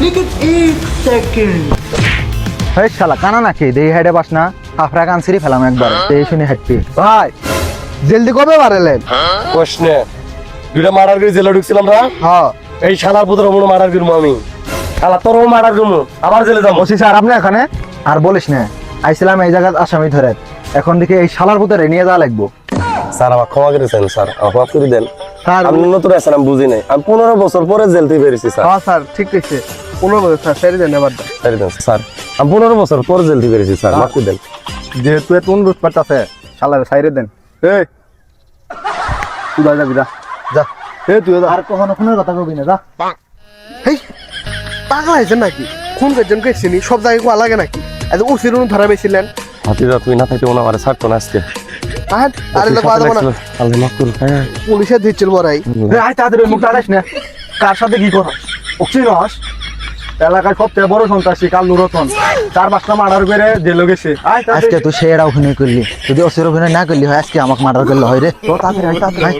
लेकिन एक सेकंड এই শালা কানা নাকি দেই হেডে বাস না আফরা কানসিরি ফেলাম একবার এই শুনি হেডপি ভাই জলদি কবে বাড়ালেন? প্রশ্নে দুইটা মার্ডার করে জেলে ঢুকছিলাম না, হ্যাঁ এই শালার পুত্র মনে মার্ডার করবো আমি, শালা তোরও মার্ডার করবো, আবার জেলে যাবো। ওসি স্যার আপনি এখানে আর বলিস না আইছিলাম এই জায়গা আসামি ধরে এখন দেখি এই শালার পুতরে নিয়ে যাওয়া লাগবো। স্যার আমার ক্ষমা করেছেন স্যার, আমার মাফ করে দেন। স্যার আমি নতুন আছেন, আমি বুঝি নাই, আমি 15 বছর পরে জেল থেকে বেরিয়েছি স্যার। হ্যাঁ স্যার ঠিক আছে 15 বছর স্যার ছেড়ে দেন এবার ছেড়ে দেন স্যার, আমি 15 বছর পরে জেল থেকে বেরিয়েছি স্যার, মাফ করে দেন। যেহেতু এত অনুরোধ করতেছে শালারে সাইরে দেন। এই তুই যাবি যা যা এই তুই যা আর কখনো ফোনের কথা কবি না যা। এই পাগল হয়েছেন নাকি? খুন করছেন কেছিনি সব জায়গায় কোয়া লাগে নাকি? এত উচির ধরা বেছিলেন হাতিরা তুই না থাকতে ওনা আমার ছাড়তো না আজকে। আরে কথা বলা আল্লাহ মাফ করুন। হ্যাঁ পুলিশে দিচ্ছিল বড়াই আয় তাড়াতাড়ি মুখটা আড়াইস না কার সাথে কি কর অক্সিজেন হস এলাকার সবচেয়ে বড় সন্ত্রাসী কালু রতন 4-5টা মার্ডার করে জেলে গেছে। আজকে তুই সেরা অভিনয় করলি, যদি অসির অভিনয় না করলি হয় আজকে আমাকে মার্ডার করলে হয় রে। তো তাড়াতাড়ি আয়, তাড়াতাড়ি আয়।